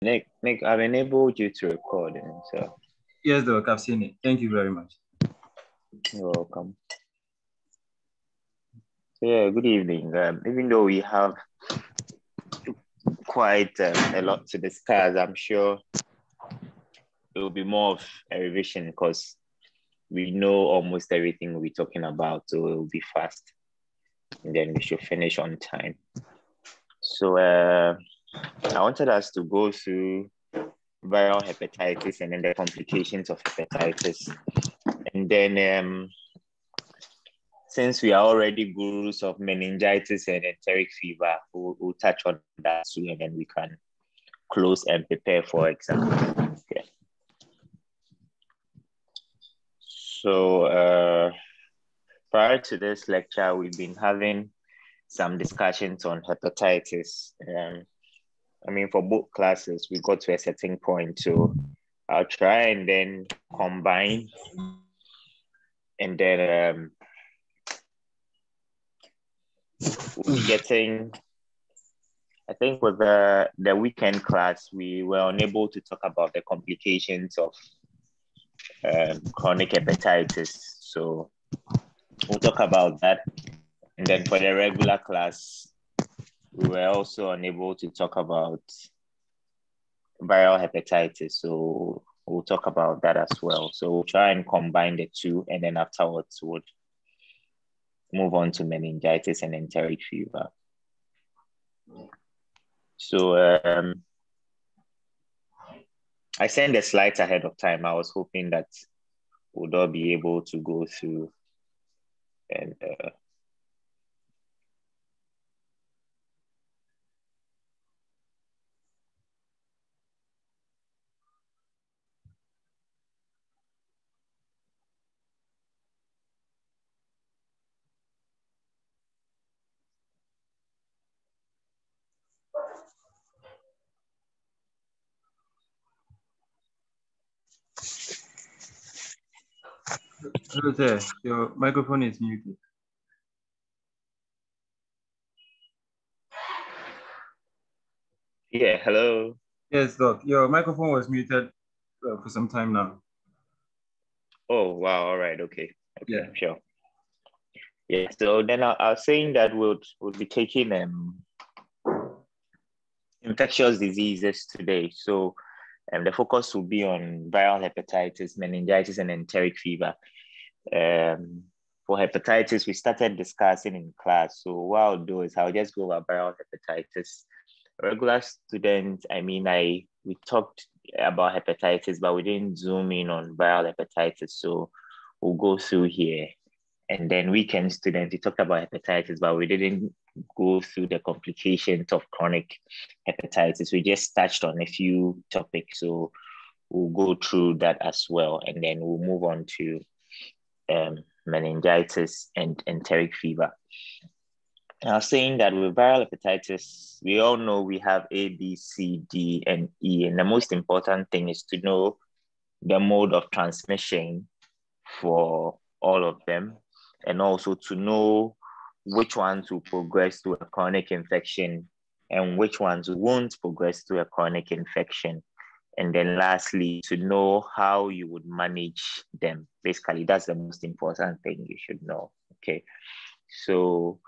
Nick, I've enabled you to record, and so Yes, Doc, I've seen it. Thank you very much. you're welcome. So yeah, good evening. Even though we have quite a lot to discuss, I'm sure it will be more of a revision because we know almost everything we'll be talking about, so it will be fast, and then we should finish on time. So I wanted us to go through viral hepatitis and then the complications of hepatitis, and then since we are already gurus of meningitis and enteric fever, we'll touch on that soon, and then we can close and prepare for exam. Okay. So prior to this lecture, we've been having some discussions on hepatitis. For both classes, we got to a certain point, so I'll try and then combine, and then we'll be getting, I think with the weekend class, we were unable to talk about the complications of chronic hepatitis. So we'll talk about that. And then for the regular class, we were also unable to talk about viral hepatitis. So we'll talk about that as well. So we'll try and combine the two, and then afterwards we'll move on to meningitis and enteric fever. So I sent the slides ahead of time. I was hoping that we'd all be able to go through and Hello there, your microphone is muted. yeah, hello. Yes, Doc, your microphone was muted for some time now. Oh, wow, all right, okay, Yeah. sure. Yeah, so then I was saying that we'll be taking infectious diseases today. So the focus will be on viral hepatitis, meningitis, and enteric fever. For hepatitis, we started discussing in class. So what I'll do is I'll just go over viral hepatitis. Regular students, we talked about hepatitis, but we didn't zoom in on viral hepatitis. So we'll go through here. And then weekend students, we talked about hepatitis, but we didn't go through the complications of chronic hepatitis. We just touched on a few topics. So we'll go through that as well. And then we'll move on to meningitis and enteric fever. I was saying that with viral hepatitis, we all know we have A, B, C, D, and E. And the most important thing is to know the mode of transmission for all of them, and also to know which ones will progress to a chronic infection and which ones won't progress to a chronic infection. And then lastly, to know how you would manage them. Basically, that's the most important thing you should know. Okay. So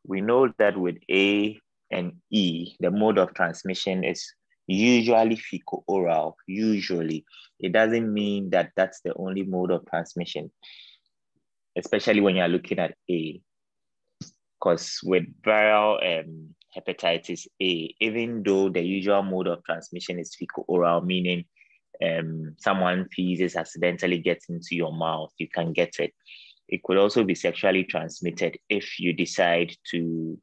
we know that with A and E, the mode of transmission is usually fecal-oral. Usually. It doesn't mean that that's the only mode of transmission, especially when you're looking at A. Because with viral hepatitis A, even though the usual mode of transmission is fecal-oral, meaning someone feces accidentally gets into your mouth, you can get it. It could also be sexually transmitted if you decide to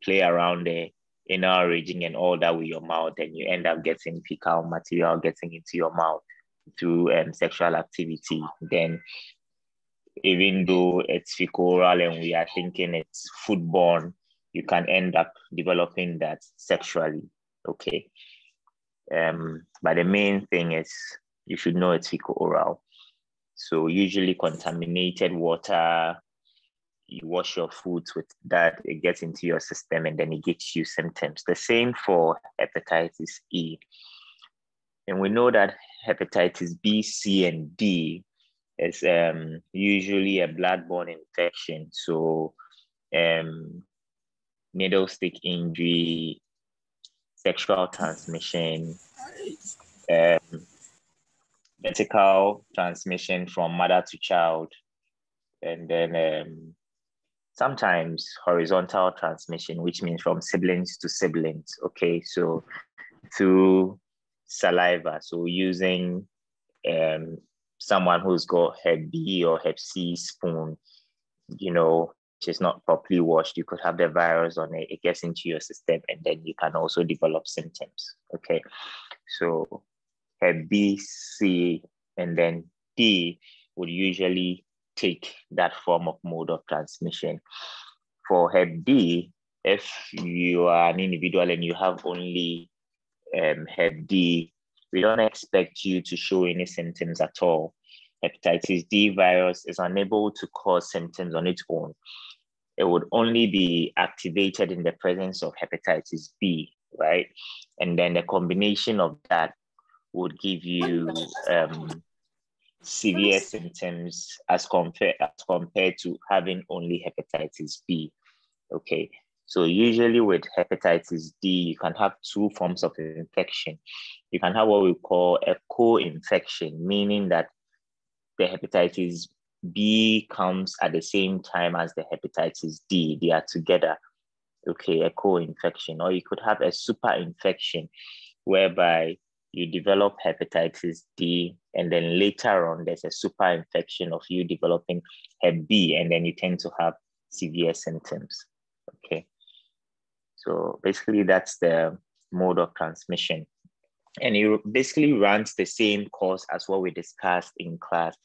play around the anal rigging and all that with your mouth, and you end up getting fecal material getting into your mouth through sexual activity. Then even though it's fecal-oral and we are thinking it's foodborne, you can end up developing that sexually. Okay. But the main thing is you should know it's fecal-oral. So usually contaminated water, you wash your foods with that, it gets into your system and then it gives you symptoms. The same for hepatitis E. And we know that hepatitis B, C, and D is usually a blood-borne infection. So needle stick injury, sexual transmission, vertical transmission from mother to child, and then sometimes horizontal transmission, which means from siblings to siblings. Okay, so through saliva, so using someone who's got Hep B or Hep C spoon, which is not properly washed, you could have the virus on it, it gets into your system, and then you can also develop symptoms. Okay, so Hep B, C, and then D would usually take that form of mode of transmission. For Hep D, if you are an individual and you have only Hep D, we don't expect you to show any symptoms at all. Hepatitis D virus is unable to cause symptoms on its own. It would only be activated in the presence of hepatitis B, right? And then the combination of that would give you severe symptoms as compared to having only hepatitis B. Okay, so usually with hepatitis D, you can have two forms of infection. You can have what we call a co-infection, meaning that the hepatitis B comes at the same time as the hepatitis D. They are together. Okay, a co-infection. Or you could have a super infection whereby you develop hepatitis D, and then later on there's a super infection of you developing Hep B, and then you tend to have severe symptoms. Okay, so basically that's the mode of transmission. And it basically runs the same course as what we discussed in class.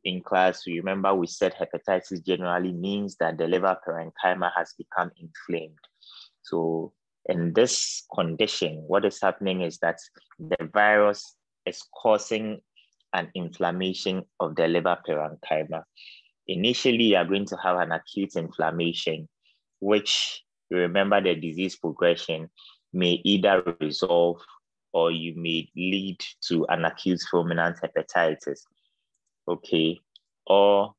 In class, remember we said hepatitis generally means that the liver parenchyma has become inflamed. So in this condition, what is happening is that the virus is causing an inflammation of the liver parenchyma. Initially, you are going to have an acute inflammation, which, remember the disease progression, may either resolve or you may lead to an acute fulminant hepatitis, okay? Or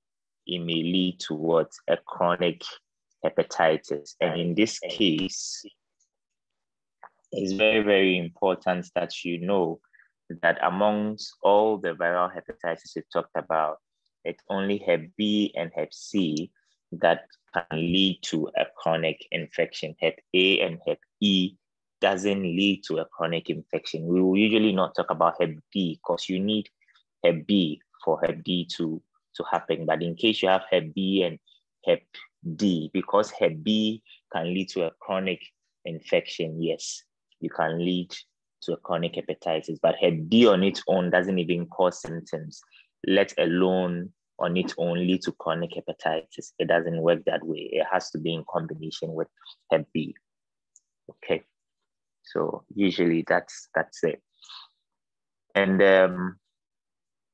it may lead towards a chronic hepatitis. And in this case, it's very, very important that you know that amongst all the viral hepatitis we talked about, it's only Hep B and Hep C that can lead to a chronic infection. Hep A and Hep E doesn't lead to a chronic infection. We will usually not talk about Hep B because you need Hep B for Hep D to happen. But in case you have Hep B and Hep D, because Hep B can lead to a chronic infection, yes, you can lead to a chronic hepatitis. But Hep D on its own doesn't even cause symptoms, let alone on its own lead to chronic hepatitis. It doesn't work that way. It has to be in combination with Hep B. Okay, so usually that's it. And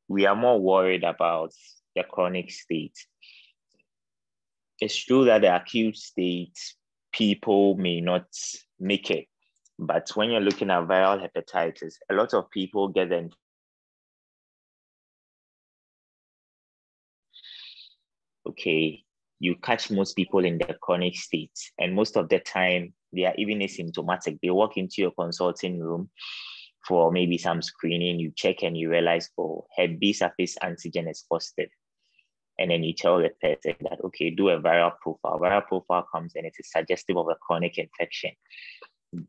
we are more worried about the chronic state. It's true that the acute state, people may not make it. But when you're looking at viral hepatitis, a lot of people get them. Okay, you catch most people in the chronic state, and most of the time they are even asymptomatic. They walk into your consulting room for maybe some screening, you check and you realize, oh, Hep B surface antigen is positive. And then you tell the person that, okay, do a viral profile. Viral profile comes and it is suggestive of a chronic infection.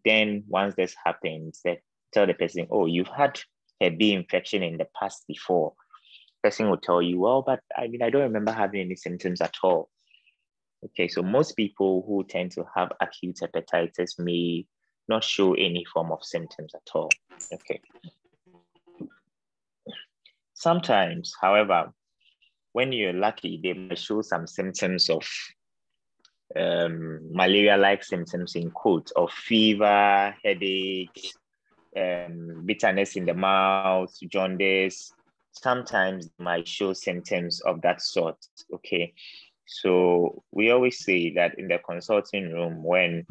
Then once this happens, they tell the person, oh, you've had Hep B infection in the past before. The person will tell you, well, but I don't remember having any symptoms at all. Okay, so most people who tend to have acute hepatitis may not show any form of symptoms at all. Okay. Sometimes, however, when you're lucky, they may show some symptoms of malaria-like symptoms in quotes, of fever, headaches, bitterness in the mouth, jaundice. Sometimes they might show symptoms of that sort, okay? So we always say that in the consulting room, when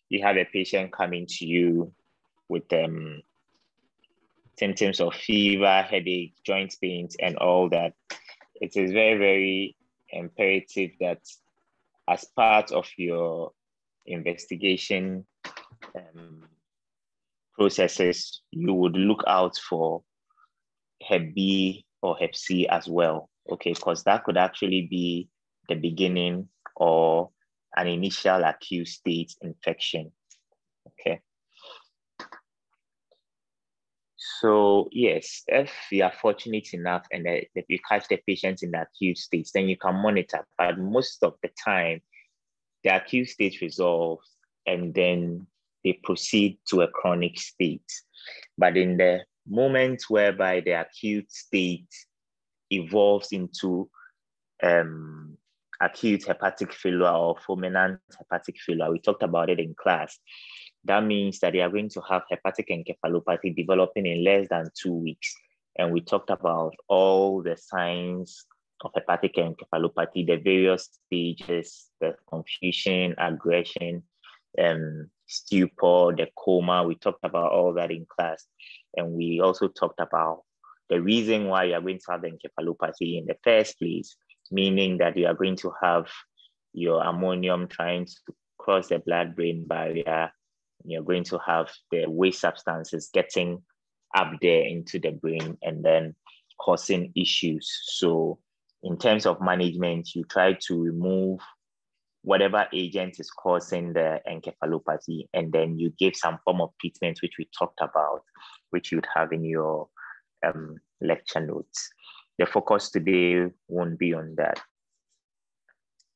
you have a patient coming to you with symptoms of fever, headache, joint pains, and all that, it is very, very imperative that as part of your investigation processes, you would look out for Hep B or Hep C as well, okay? Because that could actually be the beginning or an initial acute state infection, okay? So yes, if you are fortunate enough and if you catch the patient in the acute stage, then you can monitor. But most of the time, the acute stage resolves and then they proceed to a chronic state. But in the moment whereby the acute state evolves into acute hepatic failure or fulminant hepatic failure, we talked about it in class. That means that they are going to have hepatic encephalopathy developing in less than 2 weeks. And we talked about all the signs of hepatic encephalopathy, the various stages, the confusion, aggression, stupor, the coma. We talked about all that in class. And we also talked about the reason why you are going to have encephalopathy in the first place, meaning that you are going to have your ammonium trying to cross the blood-brain barrier. You're going to have the waste substances getting up there into the brain and then causing issues. So in terms of management, you try to remove whatever agent is causing the encephalopathy, and then you give some form of treatment, which we talked about, which you'd have in your lecture notes. The focus today won't be on that.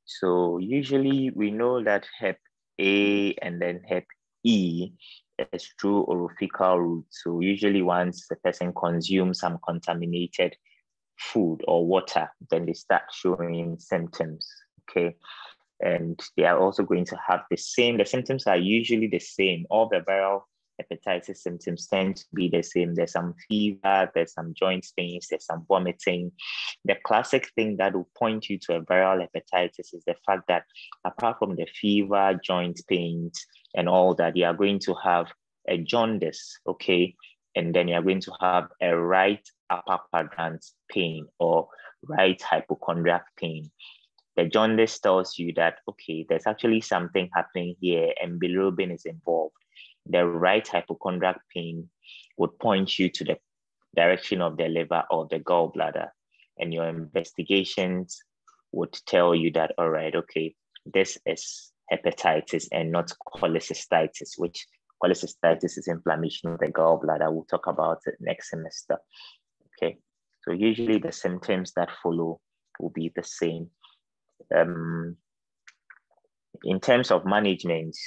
So usually we know that Hep A and then Hep E is through orophycal route. So usually once the person consumes some contaminated food or water, then they start showing symptoms, okay? And they are also going to have the symptoms are usually the same. All the viral hepatitis symptoms tend to be the same. There's some fever, there's some joint pains, there's some vomiting. The classic thing that will point you to a viral hepatitis is the fact that apart from the fever, joint pains, and all that, you are going to have a jaundice, okay? And then you're going to have a right upper quadrant pain or right hypochondriac pain. The jaundice tells you that, okay, there's actually something happening here and bilirubin is involved. The right hypochondriac pain would point you to the direction of the liver or the gallbladder. And your investigations would tell you that, all right, okay, this is hepatitis and not cholecystitis, which cholecystitis is inflammation of the gallbladder. We'll talk about it next semester, okay? So usually the symptoms that follow will be the same. In terms of management,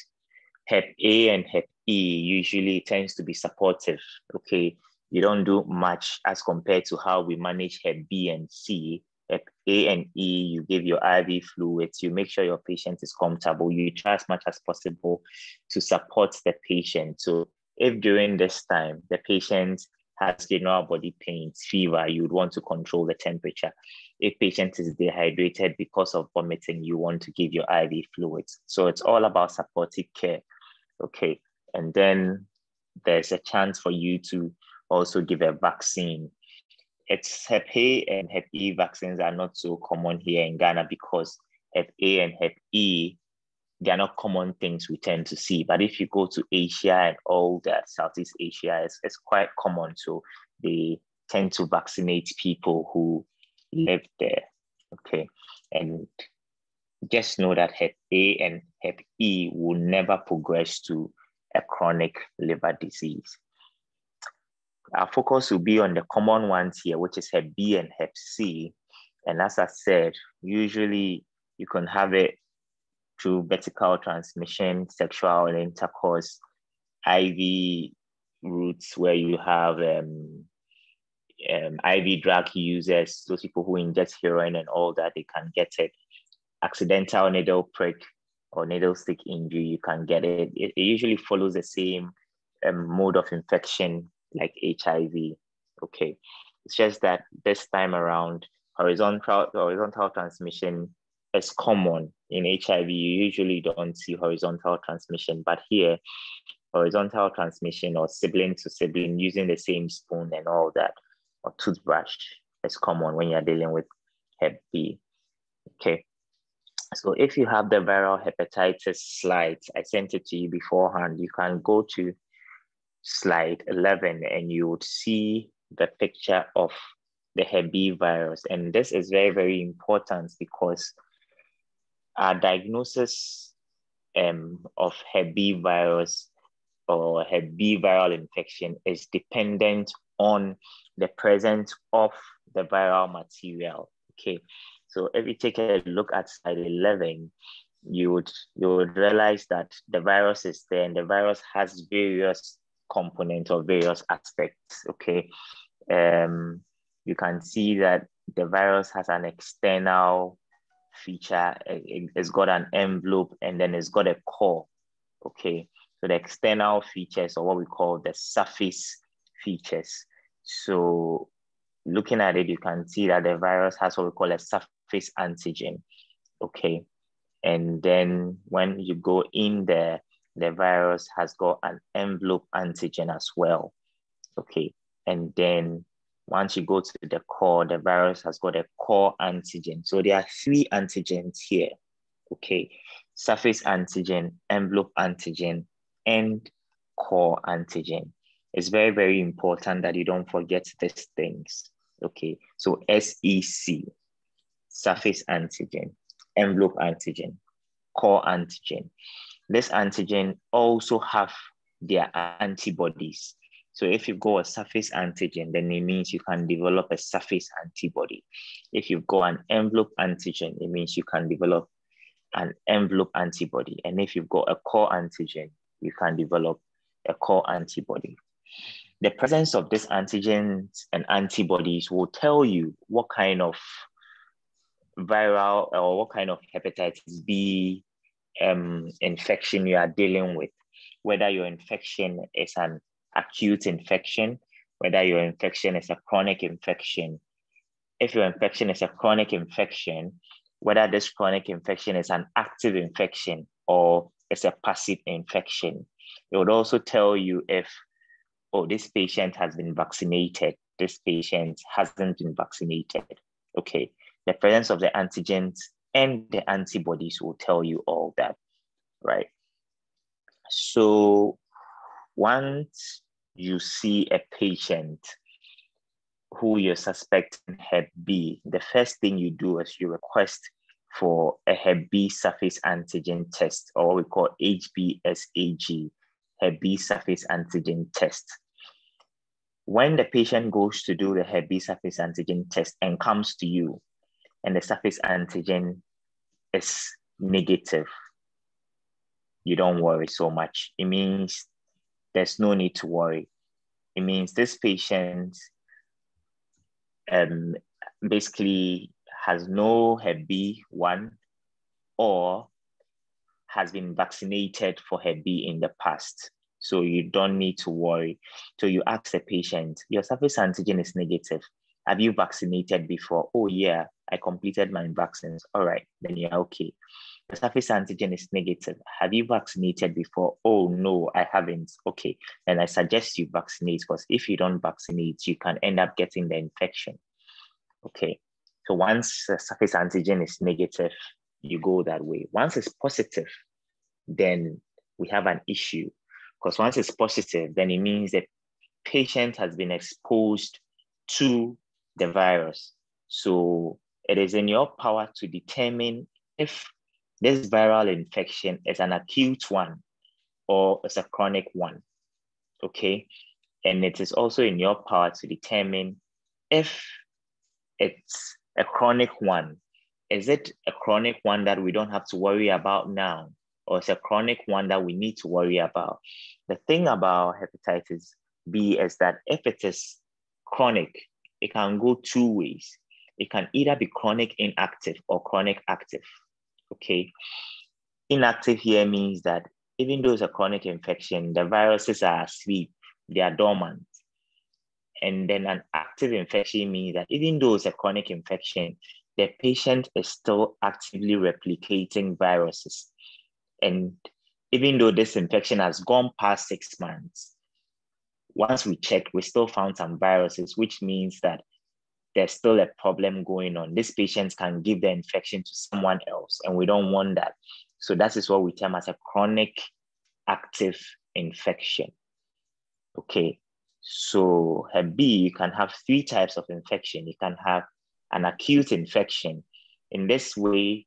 Hep A and Hep E usually tends to be supportive, okay? You don't do much as compared to how we manage Hep B and C. Hep A and E, you give your IV fluids, you make sure your patient is comfortable, you try as much as possible to support the patient. So if during this time the patient has general body pains, fever, you would want to control the temperature. If patient is dehydrated because of vomiting, you want to give your IV fluids. So it's all about supportive care, okay? And then there's a chance for you to also give a vaccine. It's Hep A and Hep E vaccines are not so common here in Ghana because Hep A and Hep E, they are not common things we tend to see. But if you go to Asia and all that, Southeast Asia, it's quite common. So they tend to vaccinate people who live there, okay? And just know that Hep A and Hep E will never progress to a chronic liver disease. Our focus will be on the common ones here, which is Hep B and Hep C. And as I said, usually you can have it through vertical transmission, sexual intercourse, IV routes where you have IV drug users, those people who ingest heroin and all that, they can get it. Accidental needle prick or needle stick injury, you can get it. It usually follows the same mode of infection like HIV, okay? It's just that this time around, horizontal transmission is common in HIV. You usually don't see horizontal transmission, but here, horizontal transmission or sibling to sibling using the same spoon and all that, or toothbrush is common when you're dealing with Hep B. Okay. So if you have the viral hepatitis slides, I sent it to you beforehand, you can go to slide 11 and you would see the picture of the Hep B virus. And this is very, very important because our diagnosis of Hep B virus or Hep B viral infection is dependent on the presence of the viral material. Okay, so if you take a look at slide 11, you would realize that the virus is there and the virus has various components or various aspects. Okay, you can see that the virus has an external feature. It's got an envelope and then it's got a core. Okay, so the external features, or what we call the surface features. So looking at it, you can see that the virus has what we call a surface antigen. Okay, and then when you go in there, the virus has got an envelope antigen as well. Okay, and then once you go to the core, the virus has got a core antigen. So there are 3 antigens here. Okay, surface antigen, envelope antigen, and core antigen. It's very, very important that you don't forget these things. Okay, so SEC, surface antigen, envelope antigen, core antigen. This antigen also have their antibodies. So if you've got a surface antigen, then it means you can develop a surface antibody. If you've got an envelope antigen, it means you can develop an envelope antibody. And if you've got a core antigen, you can develop a core antibody. The presence of these antigens and antibodies will tell you what kind of viral or what kind of hepatitis B infection you are dealing with, whether your infection is an acute infection, whether your infection is a chronic infection. If your infection is a chronic infection, whether this chronic infection is an active infection or it's a passive infection. It would also tell you if, oh, this patient has been vaccinated, this patient hasn't been vaccinated. Okay, the presence of the antigens and the antibodies will tell you all that, right? So once you see a patient who you're suspecting Hep B, the first thing you do is you request for a Hep B surface antigen test, or what we call HBsAg, Hep B surface antigen test. When the patient goes to do the Hep B surface antigen test and comes to you, and the surface antigen is negative, you don't worry so much. It means there's no need to worry. It means this patient basically has no Hep B1 or has been vaccinated for Hep B in the past. So you don't need to worry. So you ask the patient, your surface antigen is negative. Have you vaccinated before? Oh yeah, I completed my vaccines. All right, then you're okay. The surface antigen is negative. Have you vaccinated before? Oh no, I haven't. Okay, then I suggest you vaccinate, because if you don't vaccinate, you can end up getting the infection. Okay, so once the surface antigen is negative, you go that way. Once it's positive, then we have an issue, because once it's positive, then it means that patient has been exposed to the virus. So it is in your power to determine if this viral infection is an acute one or is a chronic one. Okay, and it is also in your power to determine if it's a chronic one. Is it a chronic one that we don't have to worry about now, or it's a chronic one that we need to worry about? The thing about hepatitis B is that if it is chronic, it can go 2 ways. It can either be chronic inactive or chronic active. Okay, inactive here means that even though it's a chronic infection, the viruses are asleep, they are dormant. And then an active infection means that even though it's a chronic infection, the patient is still actively replicating viruses. And even though this infection has gone past 6 months, once we check, we still found some viruses, which means that there's still a problem going on. These patients can give the infection to someone else, and we don't want that. So that is what we term as a chronic active infection. Okay, so Hep B, you can have 3 types of infection. You can have an acute infection. In this way,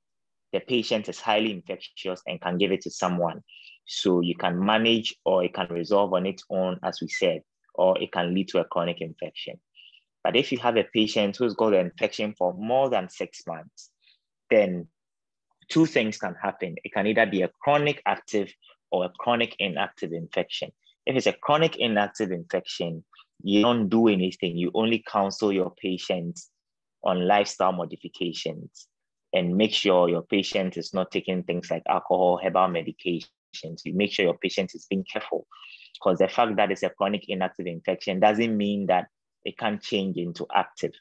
the patient is highly infectious and can give it to someone. So you can manage, or it can resolve on its own, as we said, or it can lead to a chronic infection. But if you have a patient who's got an infection for more than 6 months, then 2 things can happen. It can either be a chronic active or a chronic inactive infection. If it's a chronic inactive infection, you don't do anything. You only counsel your patients on lifestyle modifications and make sure your patient is not taking things like alcohol, herbal medications. You make sure your patient is being careful, because the fact that it's a chronic inactive infection doesn't mean that it can't change into active.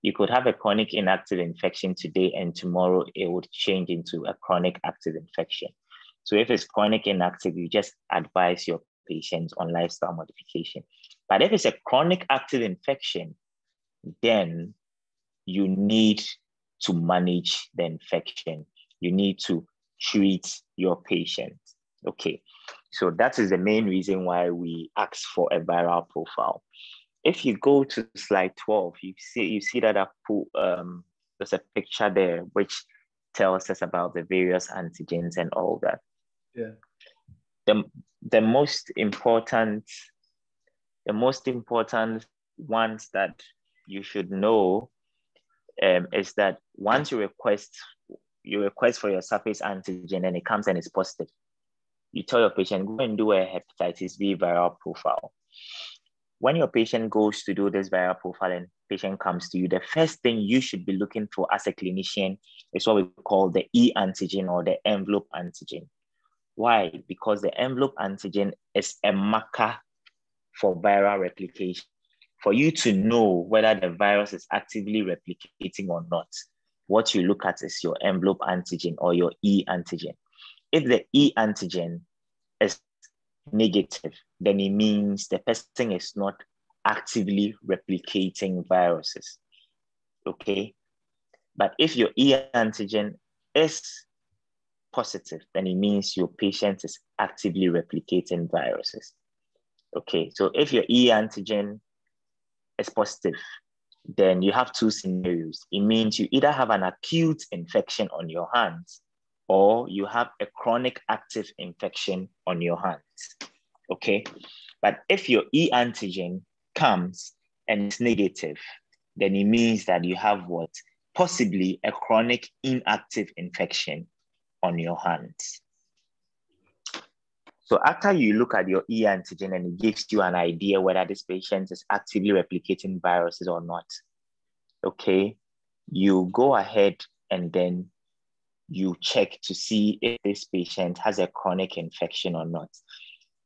You could have a chronic inactive infection today and tomorrow it would change into a chronic active infection. So if it's chronic inactive, you just advise your patients on lifestyle modification. But if it's a chronic active infection, then you need to manage the infection. You need to treat your patient. Okay, so that is the main reason why we ask for a viral profile. If you go to slide 12, you see that there's a picture there which tells us about the various antigens and all that. Yeah. The most important ones that you should know is that once you request for your surface antigen and it comes and it's positive, you tell your patient, go and do a hepatitis B viral profile. When your patient goes to do this viral profile and patient comes to you, the first thing you should be looking for as a clinician is what we call the E antigen or the envelope antigen. Why? Because the envelope antigen is a marker for viral replication. For you to know whether the virus is actively replicating or not, what you look at is your envelope antigen or your E antigen. If the E antigen is negative, then it means the person is not actively replicating viruses. Okay? But if your E antigen is positive, then it means your patient is actively replicating viruses. Okay, so if your E antigen is positive, then you have 2 scenarios. It means you either have an acute infection on your hands or you have a chronic active infection on your hands. Okay, but if your E antigen comes and it's negative, then it means that you have what? Possibly a chronic inactive infection on your hands. So after you look at your E antigen and it gives you an idea whether this patient is actively replicating viruses or not, okay, you go ahead and then you check to see if this patient has a chronic infection or not.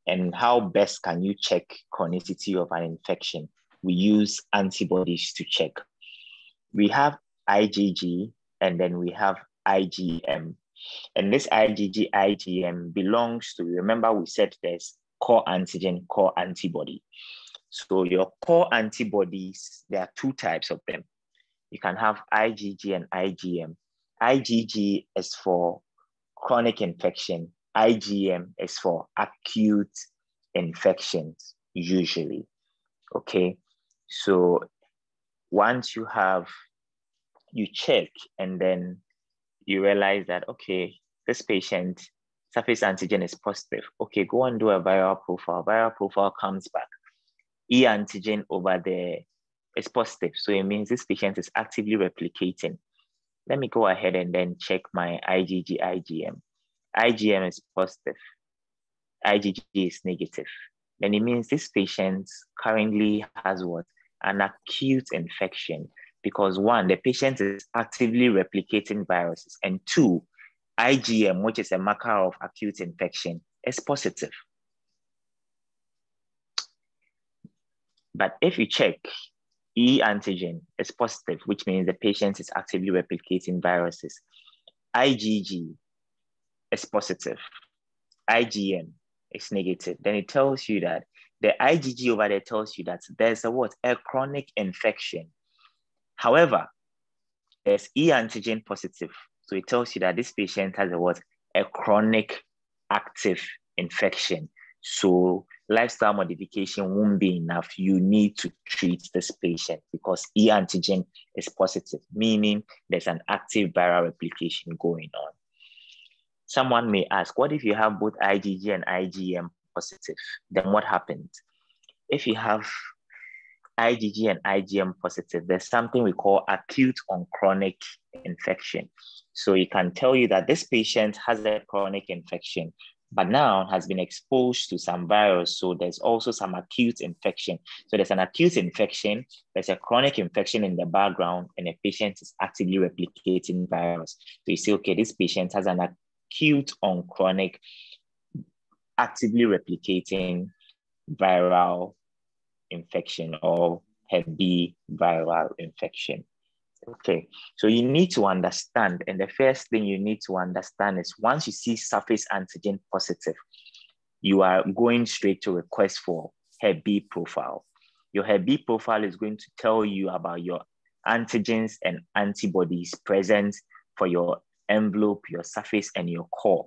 And how best can you check chronicity of an infection? We use antibodies to check. We have IgG and then we have IgM. And this IgG, IgM belongs to, remember we said there's core antigen, core antibody. So your core antibodies, there are 2 types of them. You can have IgG and IgM. IgG is for chronic infection. IgM is for acute infections, usually. Okay, so once you check and then you realize that, okay, this patient surface antigen is positive. Okay, go and do a viral profile. Viral profile comes back. E antigen over there is positive. So it means this patient is actively replicating. Let me go ahead and then check my IgG, IgM. IgM is positive. IgG is negative. Then it means this patient currently has what? An acute infection. Because 1, the patient is actively replicating viruses. And 2, IgM, which is a marker of acute infection, is positive. But if you check E antigen is positive, which means the patient is actively replicating viruses. IgG is positive. IgM is negative. Then it tells you that the IgG over there tells you that there's a chronic infection. However, there's E antigen positive. So it tells you that this patient has a chronic active infection. So lifestyle modification won't be enough. You need to treat this patient because E antigen is positive, meaning there's an active viral replication going on. Someone may ask, what if you have both IgG and IgM positive? Then what happens? If you have IgG and IgM positive, there's something we call acute on chronic infection. So it can tell you that this patient has a chronic infection, but now has been exposed to some virus. So there's also some acute infection. So there's an acute infection, there's a chronic infection in the background, and the patient is actively replicating virus. So you say, okay, this patient has an acute on chronic, actively replicating viral infection or Hep B viral infection. Okay, so you need to understand, and the first thing you need to understand is once you see surface antigen positive, you are going straight to request for Hep B profile. Your Hep B profile is going to tell you about your antigens and antibodies present for your envelope, your surface, and your core.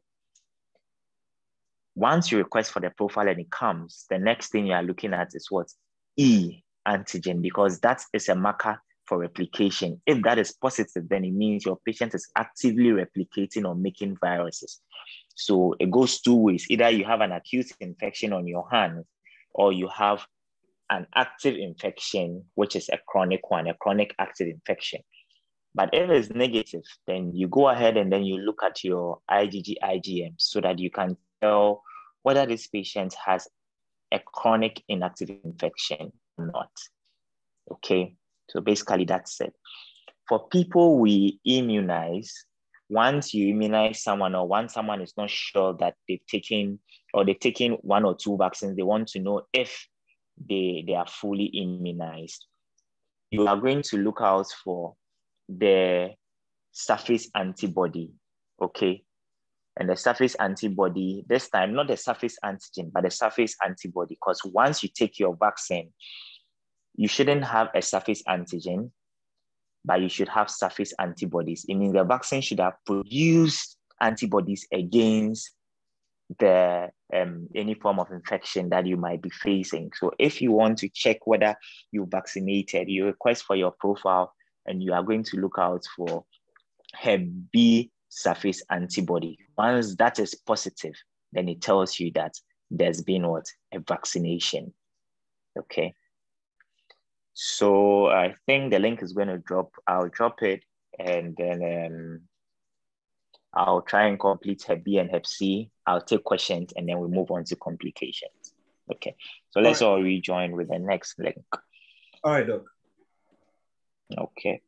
Once you request for the profile and it comes, the next thing you are looking at is what? E antigen, because that is a marker for replication. If that is positive, then it means your patient is actively replicating or making viruses. So it goes two ways. Either you have an acute infection on your hand, or you have an active infection, which is a chronic one, a chronic active infection. But if it's negative, then you go ahead and then you look at your IgG, IgM so that you can tell whether this patient has a chronic inactive infection or not. Okay, so basically that's it. For people we immunize, once you immunize someone or once someone is not sure that they've taken one or two vaccines, they want to know if they are fully immunized. You are going to look out for the surface antibody, okay? And the surface antibody, this time, not the surface antigen, but the surface antibody, because once you take your vaccine, you shouldn't have a surface antigen, but you should have surface antibodies. It means the vaccine should have produced antibodies against the any form of infection that you might be facing. So if you want to check whether you're vaccinated, you request for your profile and you are going to look out for Hep B surface antibody. Once that is positive, then it tells you that there's been a vaccination. Okay. So I think the link is going to drop. I'll drop it and then I'll try and complete Hep B and Hep C. I'll take questions and then we move on to complications. Okay. So let's all rejoin with the next link. All right, Doc. Okay.